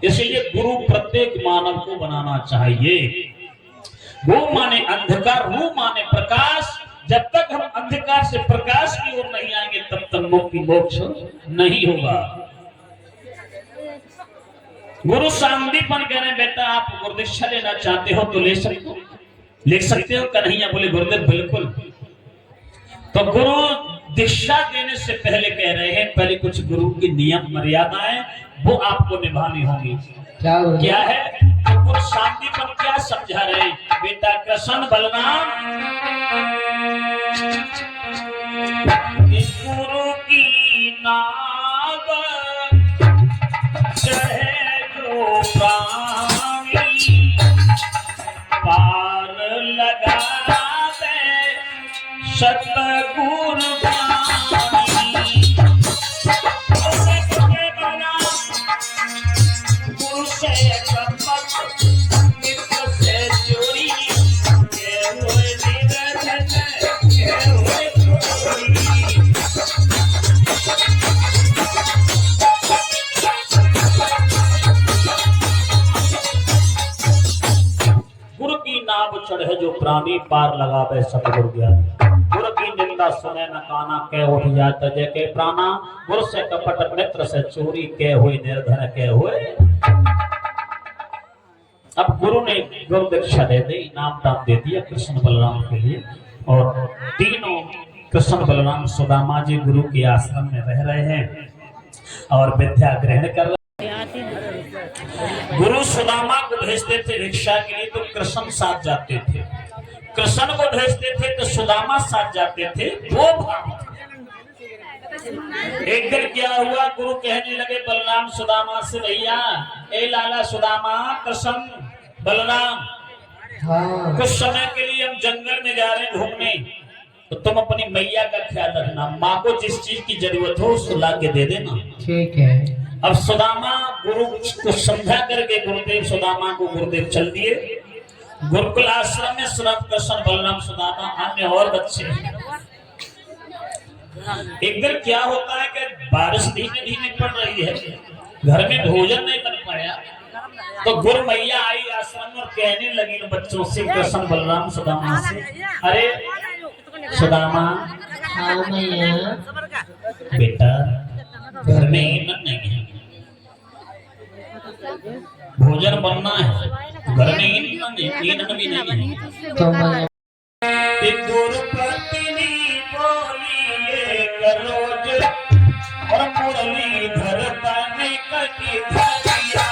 इसलिए गुरु प्रत्येक मानव को बनाना चाहिए। वो माने अंधकार, रू माने प्रकाश। जब तक हम अंधकार से प्रकाश की ओर नहीं आएंगे तब तक मुक्ति मोक्ष नहीं होगा। गुरु सांदीपन कह रहे हैं, बेटा आप गुरुदीक्षा लेना चाहते हो तो ले सकते हो। कन्हैया बोले गुरुदेव बिल्कुल। तो गुरु दीक्षा देने से पहले कह रहे हैं, पहले कुछ गुरु की नियम मर्यादाएं वो आपको निभानी होगी। क्या है? तो गुरु सांदीपन क्या समझा रहे? बेटा कृष्ण बलराम गुरु की नाव चढ़े जो प्राणी पार लगा दे सतगुरु चढ़े जो प्राणी पार लगावे सतगुरु ज्ञान। गुरु की निंदा सुने न काना, कह उठ जात जय के प्राणा। गुरु से कपट मित्र से चोरी, कह हुए निर्धन कह हुए। अब गुरु ने गुरु दीक्षा दे दी, इनाम दाम दे दिया कृष्ण बलराम के लिए। और तीनों कृष्ण बलराम सुदामा जी गुरु के आश्रम में रह रहे हैं और विद्या ग्रहण कर रहे हैं। गुरु सुदामा को भेजते थे भिक्षा के लिए तो कृष्ण साथ जाते थे, कृष्ण को भेजते थे तो सुदामा साथ जाते थे। वो एक दिन क्या हुआ, गुरु कहने लगे बलराम सुदामा से, भैया ए लाला सुदामा कृष्ण बलराम कुछ समय के लिए हम जंगल में जा रहे हैं घूमने, तो तुम अपनी मैया का ख्याल रखना, माँ को जिस चीज की जरूरत हो उसको ला के दे देना। ठीक है। अब सुदामा गुरु को समझा करके गुरुदेव सुदामा को गुरुदेव चल दिए गुरुकुल आश्रम में। सुरत कृष्ण बलराम सुदामा अन्य और बच्चे। एक दिन क्या होता है कि बारिश धीमे धीमे पड़ रही है, घर में भोजन नहीं बन पाया, तो गुरु मैया आई आश्रम और कहने लगी बच्चों से, कृष्ण बलराम सुदामा से, अरे सुदामा बेटा घर में ईंधन नहीं है, भोजन बनना है, घर में ईंधन भी नहीं है। गुरु पत्नी बोली रोज और मुरली धरता ने कटी धरिया।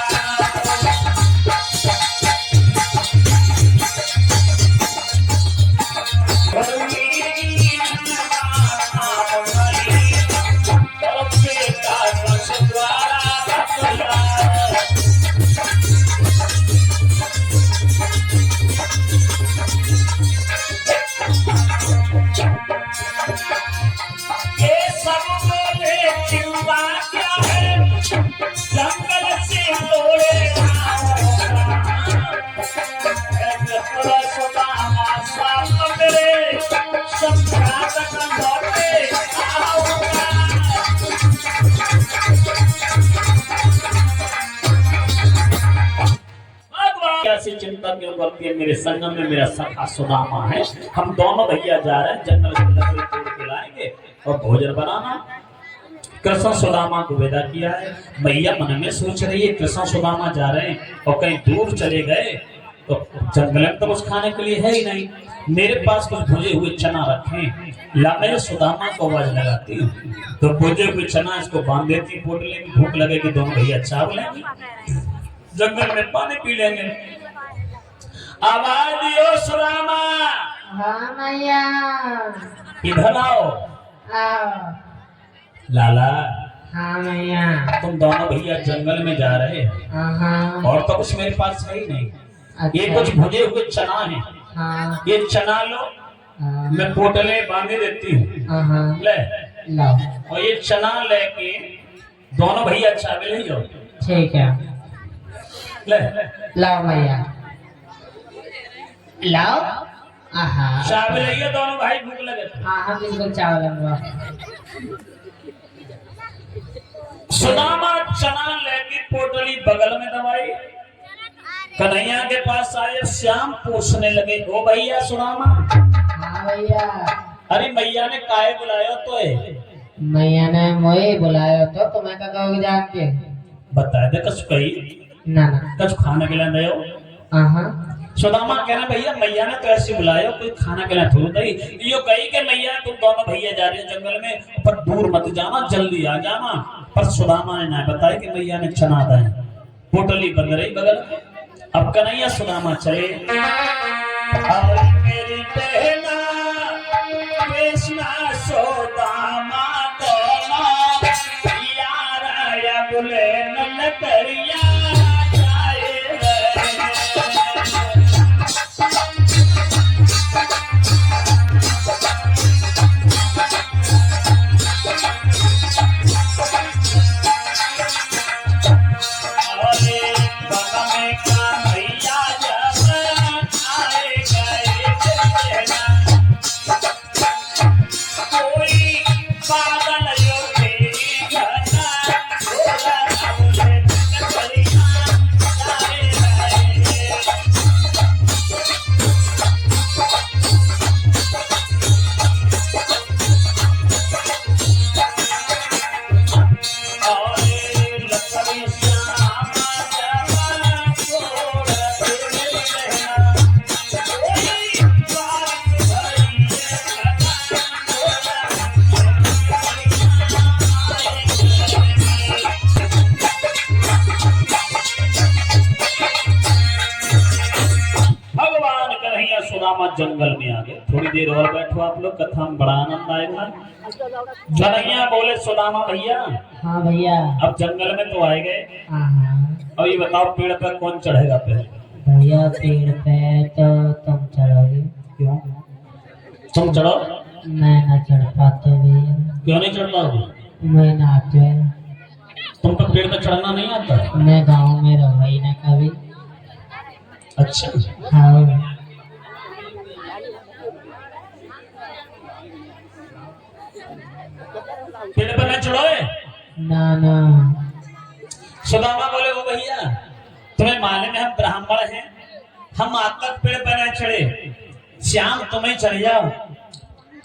चिंता क्यों करती है? मेरे संगम में मेरा सखा सुदामा है, हम दोनों भैया जा रहे हैं जंगल से लकड़ी तोड़ के लाएंगे और भोजन बनाना। कृष्ण सुदामा को विदा किया है। मैया मन में सोच रही है कृष्ण सुदामा जा रहे हैं और कहीं दूर चले गए तो जंगल में तो कुछ खाने के लिए है ही नहीं, मेरे पास कुछ भुजे हुए चना रखे, ला मैं सुदामा को आवाज लगाती हूँ तो भुजे हुए चना इसको बांध देती, पोटले में भूख लगेगी, दोनों भैया चावल लेंगे, जंगल में पानी पी लेंगे। आवाज दियो सुदामा। हाँ मैया। इधर आओ। लाला। हाँ मैया। तुम दोनों भैया जंगल में जा रहे हैं और तो कुछ मेरे पास है ही नहीं। अच्छा। ये कुछ भुजे हुए चना है। हाँ। ये चना लो। हाँ। मैं पोटले बांधे देती हूँ। ले लो। और ये चना लेके दोनों भैया चावल ले जाओ। ठीक है। ले लाओ भैया लाओ। चावल ले दोनों भाई, भूख लगे। हाँ बिल्कुल चावल। सुदामा चना लेके पोटली बगल में दबाई, कन्हैया के पास आए, श्याम पूछने लगे, ओ भैया सुदामा। हाँ भैया। अरे मैया ने काहे बुलायो तो है? मैया ने मोए बुलायो तो तुम्हें का कहोगे जाके? बता दे कछ कही ना ना कछ खाने के लिए दयो। हाँ। सुदामा कहना भैया मैया ने तो ऐसे बुलाया, कोई खाना के लिए थोड़ी नहीं। यो कही कि मैया तुम दोनों भैया जा रहे हो जंगल में, पर दूर मत जाना, जल्दी आ जाना। पर सुदामा ने ना बताया कि मैया ने चना दाए, पोटली बंद रही बगल में। अब कन्हैया सुदामा चले, और मेरी बहना कृष्णा सुदामा दोनों यार या बुले न करिया जंगल में आ गए। थोड़ी देर और बैठो आप लोग, कथा में बड़ा आनंद आएगा। कन्हैया बोले सुदामा भैया। हाँ भैया। अब जंगल में तो आए गए, अब ये बताओ पेड़ पर कौन चढ़ेगा पहले? भैया पेड़ पे तो तुम चढ़ोगे। क्यों? तुम चढ़ो। मैं ना चढ़ पाते भैया। क्यों नहीं चढ़ पाओगे? मैं ना आते। तुमको पेड़ पे चढ़ना नहीं आता? मैं गाँव में रहा ही ना कभी। अच्छा। हाँ। पेड़ पर न चढ़ोए? ना ना। सुदामा बोले, वो भैया तुम्हें मालूम है हम ब्राह्मण हैं, हम आज तक पेड़ पर न चढ़े, श्याम तुम्हें चढ़ जाओ।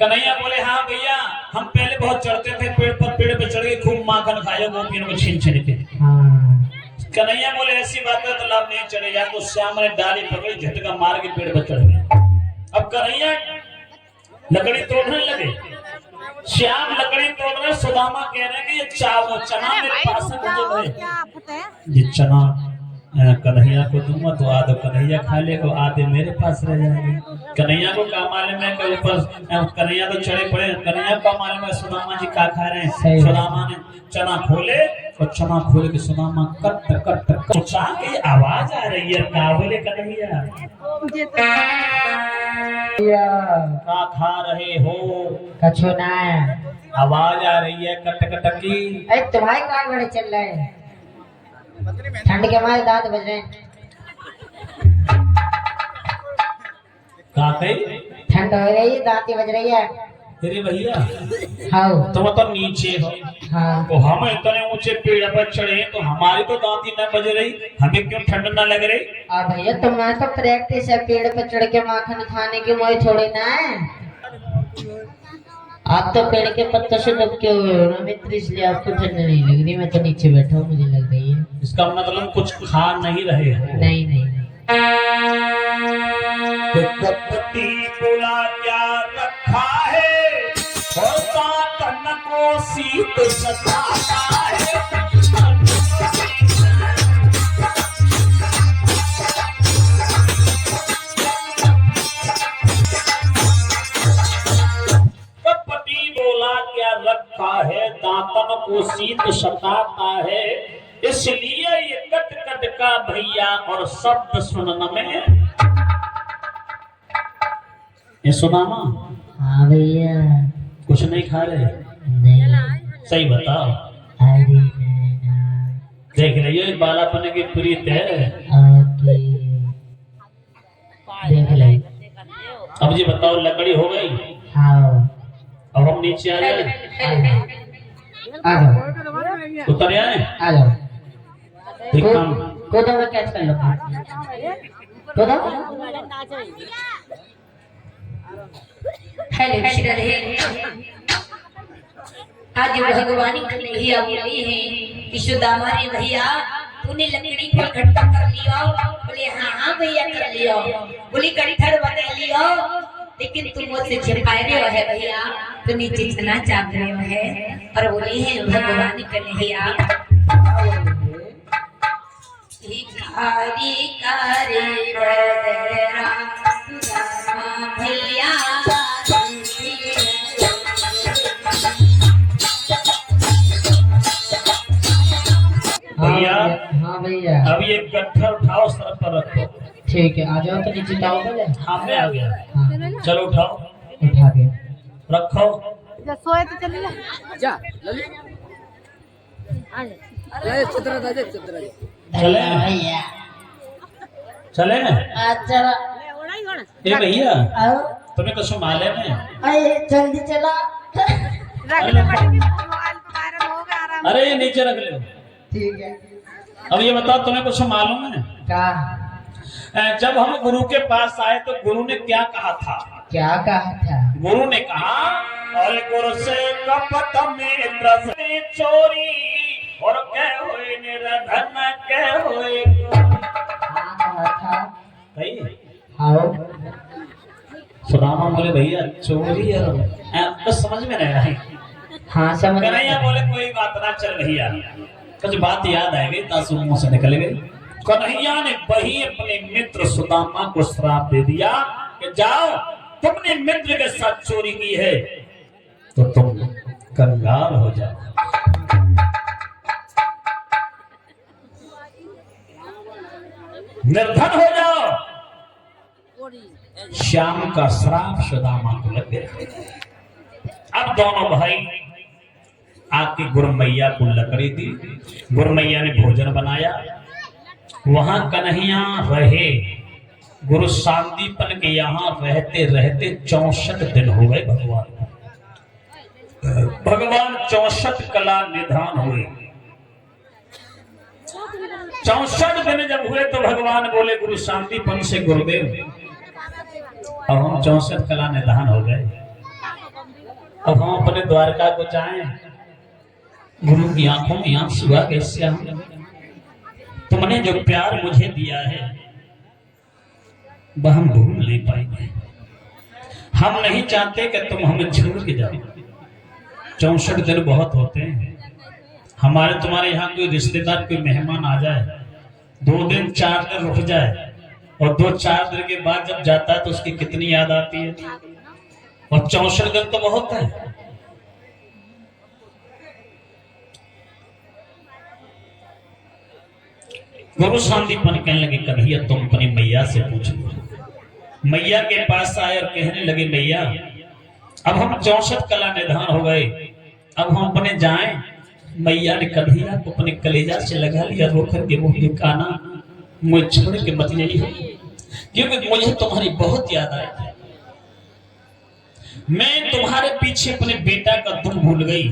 कन्हैया बोले, हाँ भैया हम पहले बहुत चढ़ते थे पेड़ पे चढ़ के खूब माखन खाए गोपियों को छीन छीन के। कन्हैया बोले, ऐसी बात है तो लाभ नहीं चढ़े जा। तो श्याम ने डाली पकड़ी, झटका मार के पेड़ पर चढ़ गए। अब कन्हैया लकड़ी तोड़ने लगे, श्याम लकड़ी तोड़ रहे, सुदामा कह रहे हैं कि ये चना मेरे पास है, ये चना कन्हैया को दूंगा तो आधे कन्हैया खा लेगा, आधे मेरे पास रह जाएंगे। कन्हैया को क्या मालूम है कि ऊपर कन्हैया तो चढ़े पड़े, कन्हैया का मालूम है सुदामा जी क्या खा रहे हैं। सुदामा ने चना खोले और चना खोले के सुदामा कट कट कट की आवाज आ रही है। क्या बोले कन्हैया? क्या खा रहे हो? कछु ना है। आवाज आ रही है कट कट की। अरे तुम्हारे कान बड़े चल रहे हैं, ठंड के मारे दांत बज रहे हैं। ठंड हो रही है, दांत बज रही है। तेरे भैया हाँ तुम तो नीचे हो, हाँ तो हम इतने ऊंचे पेड़ पर चढ़े तो हमारी तो दांती न बज रही, हमें क्यों ठंड न लग रही? भैया तुम्हारा तो प्रैक्टिस है पेड़ पर चढ़ के माखन खाने की, मोई थोड़ी ना है। आप तो पेड़ के पत्तों से दबके हुए हो ना मित्र, इसलिए आपको ठंड नहीं लग रही। मैं तो नीचे बैठा हूँ, मुझे लग रही है। इसका मतलब कुछ खा नहीं रहे हो? नहीं नहीं। कपटी बोला क्या रखा है, होता तन को शीत सताता है। कपटी बोला क्या रखा है, दांतन को शीत सताता है, इसलिए ये कट कट का भैया और शब्द सुनने में। ये सुदामा? हाँ भैया। कुछ नहीं खा रहे? नहीं। सही बताओ। अरे देख रही हो बालापन की प्रीत है। देख ले। अब जी बताओ लकड़ी हो गई? हाँ। अब हम नीचे आ जाए। आ जाओ। उतर आए। आ जाओ। एक काम कूदो में कैच कर लो। कूदो। हेलो श्रीधर। आज भगवान कन्हैया बोली है कि सुदामा रे भैया तूने लकड़ी को इकट्ठा कर लिया। बोले हाँ हाँ भैया कर लिया। बोली कट्ठर बना लिया लेकिन तुम मुझसे छिपाए रहे है भैया, तो नीचे चना चाप रहे है। और बोली है भगवान कन्हैया भिखारी करे बदरा सुदामा भैया। भैया हाँ भैया अब ये गट्ठर उठाओ, सर पर रखो। ठीक है, आ जाओ तो नीचे जाओ। बोले हाँ मैं आ गया। हाँ चलो उठाओ, उठा के रखो। सोए तो चले जा चले भैया चले ना। चला ए भैया आओ। तुम्हें कुछ माले में? अरे जल्दी चला। अरे ये नीचे रख ले। ठीक है। अब ये बताओ तुम्हें कुछ मालूम है? क्या जब हम गुरु के पास आए तो गुरु ने क्या कहा था? क्या कहा था? गुरु ने कहा और गुरु से कपट मित्र से चोरी और क्या हुए निरधन क्या हुए। कहा था सही है। आओ। सुदामा बोले भैया चोरी और आपको समझ में नहीं आई। हाँ समझ में कन्हैया बोले कोई बात ना चल भैया, कुछ बात याद आ गई, तासु मुंह से निकल गई। कन्हैया ने वही अपने मित्र सुदामा को श्राप दे दिया कि जाओ तुमने मित्र के साथ चोरी की है तो तुम कंगाल हो जाओ। निर्धन हो जाओ। श्याम का श्राप सुदामा को लग गया। अब दोनों भाई आके गुरु मैया को लकड़ी दी। गुरु मैया ने भोजन बनाया। वहां कन्हैया रहे। गुरु शांतिपन के यहाँ रहते रहते 64 दिन हो गए। भगवान 64 कला निधान हुए। 64 दिन जब हुए तो भगवान बोले गुरु शांतिपन से गुरुदेव अब हम 64 कला निधान हो गए, अब हम अपने द्वारका को जाएं। गुरु की आंखों में आंसू आ गए। श्याम तुमने जो प्यार मुझे दिया है वह हम भूल नहीं पाएंगे। हम नहीं चाहते कि तुम हमें छोड़ के जाओ। 64 दिन बहुत होते हैं। हमारे तुम्हारे यहाँ कोई रिश्तेदार कोई मेहमान आ जाए, 2 दिन 4 दिन रुक जाए और 2-4 दिन के बाद जब जाता है तो उसकी कितनी याद आती है। और 64 दिन तो बहुत है। गुरु शांतिपन कहने लगे कन्हैया तुम अपनी मैया से पूछो। मैया के पास आए और कहने लगे मैया अब हम 64 कला निधान हो गए, अब हम अपने जाएं। मैया ने कन्हैया को अपने कलेजा से लगा लिया, रोकर के मुझे काना मुझे छोड़ के मत जाइए क्योंकि मुझे तुम्हारी बहुत याद आई। मैं तुम्हारे पीछे अपने बेटा का दुख भूल गई।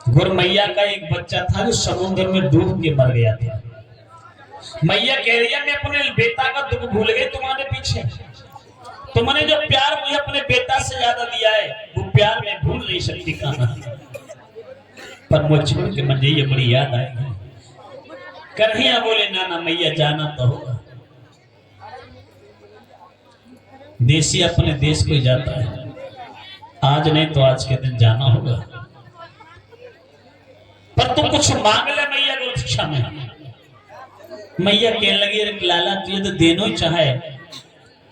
गुरु मैया का एक बच्चा था जो समुद्र में डूब के मर गया था। मैया कह रही है मैं अपने बेटा का दुख भूल गई तुम्हारे पीछे। तुमने जो प्यार मुझे अपने बेटा से ज्यादा दिया है वो प्यार मैं भूल नहीं सकती काना, पर मुझे छोड़ के मुझे ये बड़ी याद आएगी। कन्हैया बोले ना ना मैया जाना तो होगा। देसी अपने देश को जाता है, आज नहीं तो आज के दिन जाना होगा। पर तुम कुछ मांग ले मैया को शिक्षा में। मैया कहने लगी लाला तुझे तो देनो ही चाहे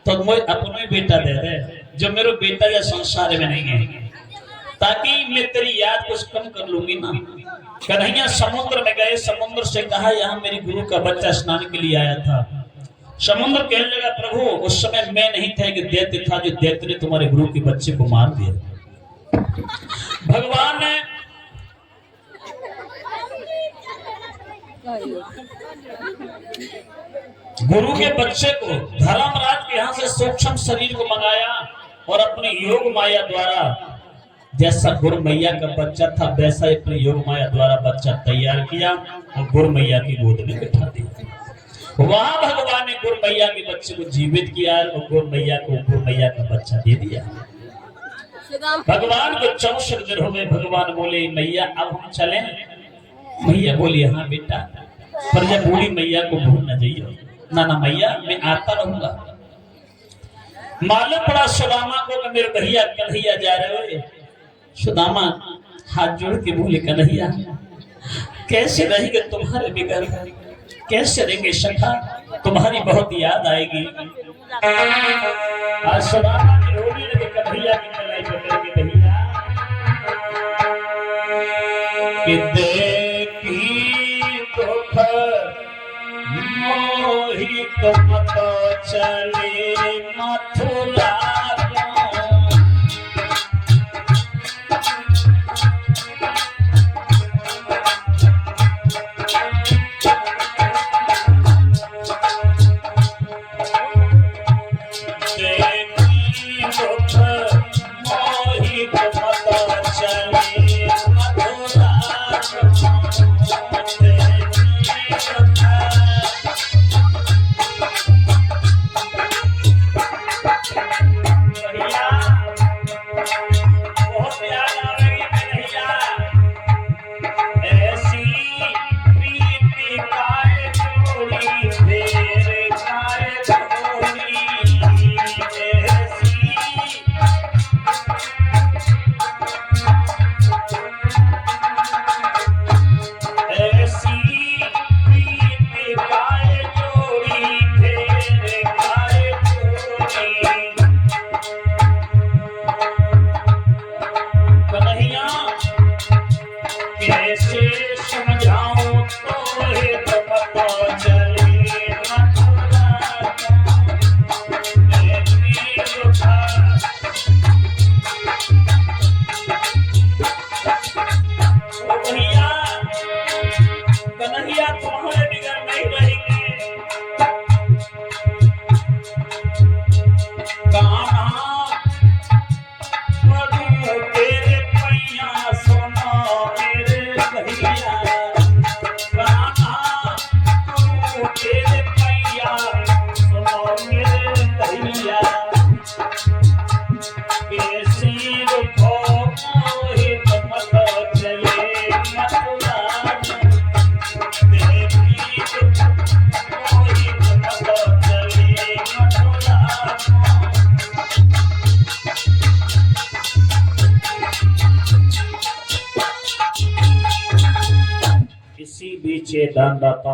तो मुझे अपना ही बेटा दे दे जो मेरे बेटा या संसार में नहीं है, ताकि मैं तेरी याद कुछ कम कर लूंगी ना। कन्हैया समुद्र में गए, समुद्र से कहा यहाँ मेरी गुरु का बच्चा स्नान के लिए आया था। समुद्र कहने लगा प्रभु उस समय मैं नहीं था कि दैत्य था जो दैत्य ने तुम्हारे गुरु के बच्चे को मार दिया। भगवान ने गुरु के बच्चे को धर्मराज के यहाँ से सूक्ष्म शरीर को मंगाया और अपनी योग माया द्वारा जैसा गुरु मैया का बच्चा था वैसा ही अपने योग माया द्वारा बच्चा तैयार किया और गुरु मैया की गोद में बिठा दिया। वहां भगवान ने गुरु मैया के बच्चे को जीवित किया और गुरु मैया को गुरु मैया का बच्चा दे दिया। भगवान को 64 दिन हो गए। भगवान बोले मैया अब हम चले। मैया बोली हाँ बेटा, पर जब बूढ़ी मैया को भूल न जाइए। ना मैया मैं आता रहूंगा। मालूम पड़ा सुदामा को मेरे भैया कन्हैया जा रहे हो। सुदामा हाथ जोड़ के बोले कन्हैया कैसे रहेंगे तुम्हारे बिगड़, कैसे रहेंगे सखा, तुम्हारी बहुत याद आएगी। आज सुदामा ने रोने लगे कन्हैया की कलाई पकड़ के भैया कि देखी दुख मोही तुम तो चले मथुरा किसी भी दान दाता